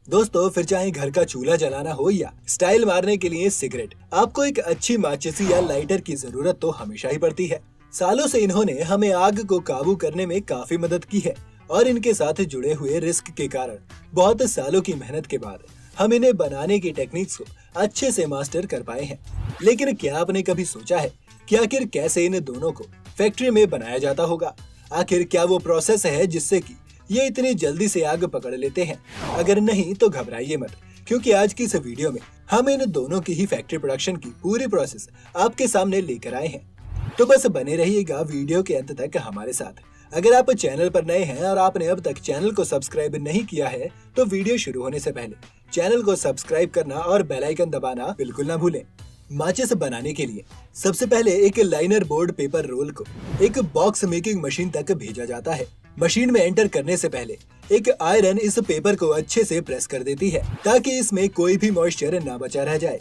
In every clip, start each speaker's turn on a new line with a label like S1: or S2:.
S1: दोस्तों, फिर चाहे घर का चूल्हा जलाना हो या स्टाइल मारने के लिए सिगरेट, आपको एक अच्छी माचिस या लाइटर की जरूरत तो हमेशा ही पड़ती है। सालों से इन्होंने हमें आग को काबू करने में काफी मदद की है और इनके साथ जुड़े हुए रिस्क के कारण बहुत सालों की मेहनत के बाद हम इन्हें बनाने की टेक्निक्स को अच्छे से मास्टर कर पाए हैं। लेकिन क्या आपने कभी सोचा है कि आखिर कैसे इन दोनों को फैक्ट्री में बनाया जाता होगा? आखिर क्या वो प्रोसेस है जिससे कि ये इतनी जल्दी से आग पकड़ लेते हैं? अगर नहीं तो घबराइए मत, क्योंकि आज की इस वीडियो में हम इन दोनों की ही फैक्ट्री प्रोडक्शन की पूरी प्रोसेस आपके सामने लेकर आए हैं। तो बस बने रहिएगा वीडियो के अंत तक हमारे साथ। अगर आप चैनल पर नए हैं और आपने अब तक चैनल को सब्सक्राइब नहीं किया है तो वीडियो शुरू होने से पहले चैनल को सब्सक्राइब करना और बेल आइकन दबाना बिल्कुल ना भूलें। माचिस बनाने के लिए सबसे पहले एक लाइनर बोर्ड पेपर रोल को एक बॉक्स मेकिंग मशीन तक भेजा जाता है। मशीन में एंटर करने से पहले एक आयरन इस पेपर को अच्छे से प्रेस कर देती है ताकि इसमें कोई भी मॉइस्चर ना बचा रह जाए।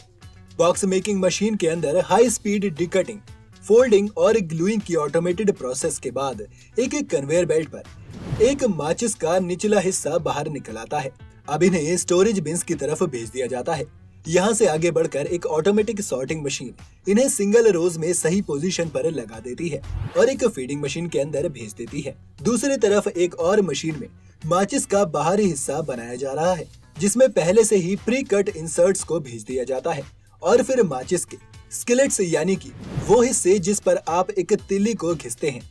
S1: बॉक्स मेकिंग मशीन के अंदर हाई स्पीड डिकटिंग, फोल्डिंग और ग्लूइंग की ऑटोमेटेड प्रोसेस के बाद एक कन्वेयर बेल्ट पर एक माचिस का निचला हिस्सा बाहर निकल आता है। अब इन्हें स्टोरेज बिन्स की तरफ भेज दिया जाता है। यहाँ से आगे बढ़कर एक ऑटोमेटिक सॉर्टिंग मशीन इन्हें सिंगल रोज में सही पोजीशन पर लगा देती है और एक फीडिंग मशीन के अंदर भेज देती है। दूसरी तरफ एक और मशीन में माचिस का बाहरी हिस्सा बनाया जा रहा है, जिसमें पहले से ही प्री कट इंसर्ट्स को भेज दिया जाता है और फिर माचिस के स्किलेट्स यानी कि वो हिस्से जिस पर आप एक तिल्ली को घिसते हैं,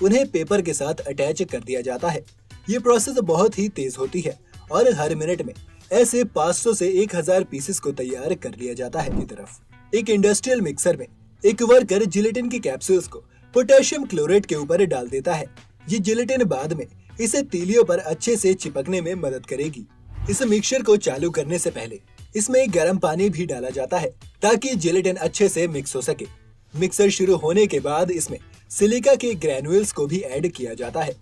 S1: उन्हें पेपर के साथ अटैच कर दिया जाता है। ये प्रोसेस बहुत ही तेज होती है और हर मिनट में ऐसे 500 से 1000 पीसेस को तैयार कर लिया जाता है। की तरफ एक इंडस्ट्रियल मिक्सर में एक वर्कर जिलेटिन की कैप्सूल्स को पोटेशियम क्लोरेट के ऊपर डाल देता है। ये जिलेटिन बाद में इसे तीलियों पर अच्छे से चिपकने में मदद करेगी। इस मिक्सचर को चालू करने से पहले इसमें गर्म पानी भी डाला जाता है ताकि जिलेटिन अच्छे से मिक्स हो सके। मिक्सर शुरू होने के बाद इसमें सिलिका के ग्रैन्युल्स को भी ऐड किया जाता है,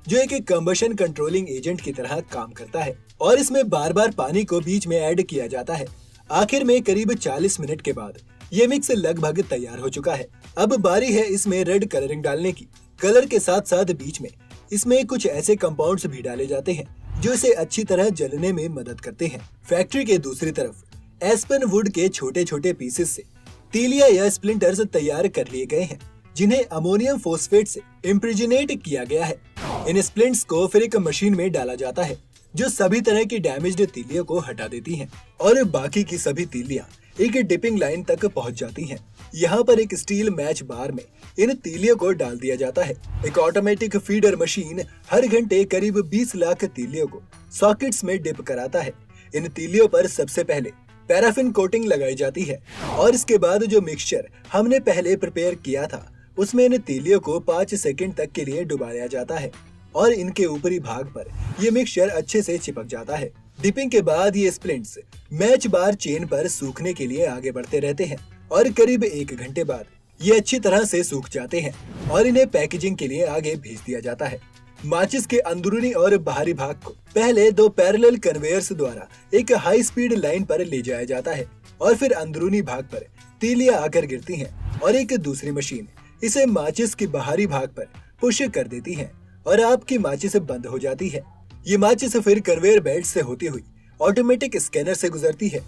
S1: जो एक कंबशन कंट्रोलिंग एजेंट की तरह काम करता है और इसमें बार बार पानी को बीच में ऐड किया जाता है। आखिर में करीब 40 मिनट के बाद ये मिक्स लगभग तैयार हो चुका है। अब बारी है इसमें रेड कलरिंग डालने की। कलर के साथ साथ बीच में इसमें कुछ ऐसे कंपाउंड्स भी डाले जाते हैं जो इसे अच्छी तरह जलने में मदद करते हैं। फैक्ट्री के दूसरी तरफ एस्पेन वुड के छोटे छोटे पीसेस से तीलिया या स्प्लिंटर्स तैयार कर लिए गए हैं, जिन्हें अमोनियम फोस्फेट से इम्प्रिजनेट किया गया है। इन स्प्लिंट्स को फिर एक मशीन में डाला जाता है जो सभी तरह की डैमेज्ड तीलियों को हटा देती हैं और बाकी की सभी तीलियां एक डिपिंग लाइन तक पहुंच जाती हैं। यहाँ पर एक स्टील मैच बार में इन तीलियों को डाल दिया जाता है। एक ऑटोमेटिक फीडर मशीन हर घंटे करीब 20 लाख तीलियों को सॉकेट्स में डिप कराता है। इन तीलियों पर सबसे पहले पैराफिन कोटिंग लगाई जाती है और इसके बाद जो मिक्सचर हमने पहले प्रिपेयर किया था उसमें इन तीलियों को 5 सेकंड तक के लिए डुबाया जाता है और इनके ऊपरी भाग पर ये मिक्सचर अच्छे से चिपक जाता है। डिपिंग के बाद ये स्प्लिंट्स मैच बार चेन पर सूखने के लिए आगे बढ़ते रहते हैं और करीब 1 घंटे बाद ये अच्छी तरह से सूख जाते हैं और इन्हें पैकेजिंग के लिए आगे भेज दिया जाता है। माचिस के अंदरूनी और बाहरी भाग को पहले 2 पैरेलल कन्वेयर्स द्वारा एक हाई स्पीड लाइन पर ले जाया जाता है और फिर अंदरूनी भाग पर तीलियां आकर गिरती हैं और एक दूसरी मशीन इसे माचिस के बाहरी भाग पर पुश कर देती है और आपकी माचिस बंद हो जाती है। ये माचिस फिर कन्वेयर बेल्ट से होती हुई ऑटोमेटिक स्कैनर से गुजरती है,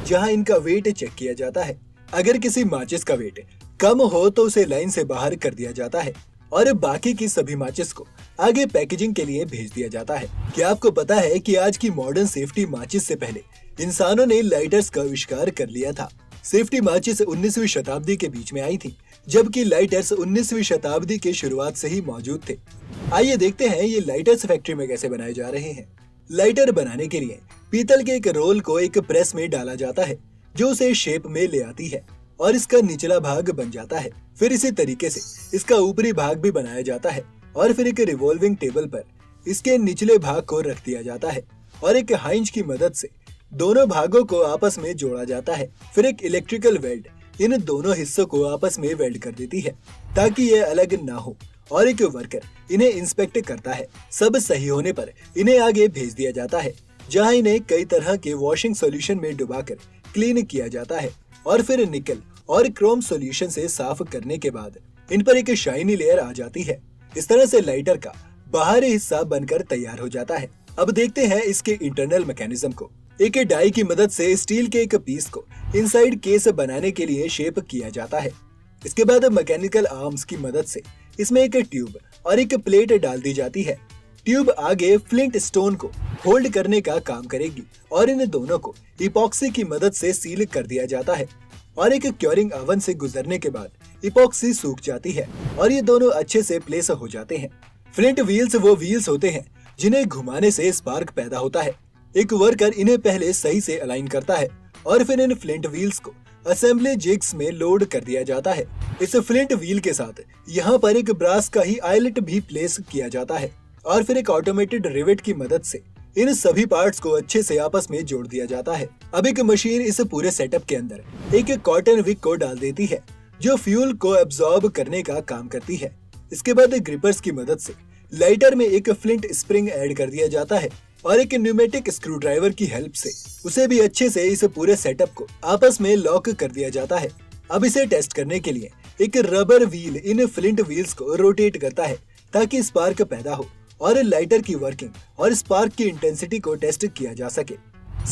S1: जहां इनका वेट चेक किया जाता है। अगर किसी माचिस का वेट कम हो तो उसे लाइन से बाहर कर दिया जाता है और बाकी की सभी माचिस को आगे पैकेजिंग के लिए भेज दिया जाता है। क्या आपको पता है कि आज की मॉडर्न सेफ्टी माचिस से पहले इंसानों ने लाइटर्स का आविष्कार कर लिया था? सेफ्टी माचिस 19वीं शताब्दी के बीच में आई थी, जबकि लाइटर्स 19वीं शताब्दी के शुरुआत से ही मौजूद थे। आइए देखते हैं ये लाइटर्स फैक्ट्री में कैसे बनाए जा रहे हैं। लाइटर बनाने के लिए पीतल के एक रोल को एक प्रेस में डाला जाता है जो उसे शेप में ले आती है और इसका निचला भाग बन जाता है। फिर इसी तरीके से इसका ऊपरी भाग भी बनाया जाता है और फिर एक रिवॉल्विंग टेबल पर इसके निचले भाग को रख दिया जाता है और एक हाइंज की मदद से दोनों भागों को आपस में जोड़ा जाता है। फिर एक इलेक्ट्रिकल वेल्ड इन दोनों हिस्सों को आपस में वेल्ड कर देती है ताकि ये अलग ना हो और एक वर्कर इन्हें इंस्पेक्ट करता है। सब सही होने पर इन्हें आगे भेज दिया जाता है, जहां इन्हें कई तरह के वॉशिंग सॉल्यूशन में डुबाकर क्लीन किया जाता है और फिर निकल और क्रोम सॉल्यूशन से साफ करने के बाद इन पर एक शाइनी लेयर आ जाती है। इस तरह से लाइटर का बाहरी हिस्सा बनकर तैयार हो जाता है। अब देखते हैं इसके इंटरनल मैकेनिज्म को। एक डाई की मदद से स्टील के एक पीस को इनसाइड केस बनाने के लिए शेप किया जाता है। इसके बाद मैकेनिकल आर्म्स की मदद से इसमें एक ट्यूब और एक प्लेट डाल दी जाती है। ट्यूब आगे फ्लिंट स्टोन को होल्ड करने का काम करेगी और इन दोनों को इपॉक्सी की मदद से सील कर दिया जाता है और एक क्योरिंग ओवन से गुजरने के बाद इपॉक्सी सूख जाती है और ये दोनों अच्छे से प्लेस हो जाते हैं। फ्लिंट व्हील्स वो व्हील्स होते हैं जिन्हें घुमाने से स्पार्क पैदा होता है। एक वर्कर इन्हें पहले सही से अलाइन करता है और फिर इन फ्लिंट व्हील्स को असेंबली जिग्स में लोड कर दिया जाता है। इस फ्लिंट व्हील के साथ यहाँ पर एक ब्रास का ही आइलेट भी प्लेस किया जाता है और फिर एक ऑटोमेटेड रिवेट की मदद से इन सभी पार्ट्स को अच्छे से आपस में जोड़ दिया जाता है। अब एक मशीन इस पूरे सेटअप के अंदर एक कॉटन विक को डाल देती है जो फ्यूल को एब्जॉर्ब करने का काम करती है। इसके बाद ग्रिपर्स की मदद से लाइटर में एक फ्लिंट स्प्रिंग ऐड कर दिया जाता है और एक न्यूमेटिक स्क्रू ड्राइवर की हेल्प से उसे भी अच्छे से इस पूरे सेटअप को आपस में लॉक कर दिया जाता है। अब इसे टेस्ट करने के लिए एक rubber wheel in flint wheels को रोटेट करता है ताकि स्पार्क पैदा हो और लाइटर की वर्किंग और स्पार्क की इंटेंसिटी को टेस्ट किया जा सके।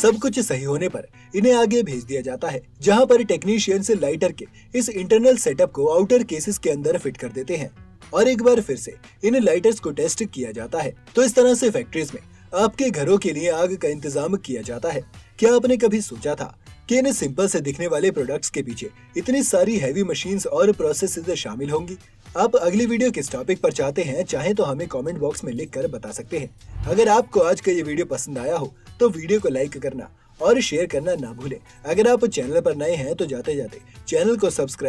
S1: सब कुछ सही होने पर इन्हें आगे भेज दिया जाता है जहां पर टेक्नीशियंस लाइटर के इस इंटरनल सेटअप को आउटर केसेस के अंदर फिट कर देते हैं और एक बार फिर से इन लाइटर्स को टेस्ट किया जाता है। तो इस तरह से फैक्ट्रीज में आपके घरों के लिए आग का इंतजाम किया जाता है। क्या आपने कभी सोचा था कि इन सिंपल से दिखने वाले प्रोडक्ट्स के पीछे इतनी सारी हैवी मशीन्स और प्रोसेसेस शामिल होंगी? आप अगली वीडियो किस टॉपिक पर चाहते हैं चाहे तो हमें कमेंट बॉक्स में लिख कर बता सकते हैं। अगर आपको आज का ये वीडियो पसंद आया हो तो वीडियो को लाइक करना और शेयर करना ना भूलें। अगर आप चैनल पर नए हैं तो जाते जाते चैनल को सब्सक्राइब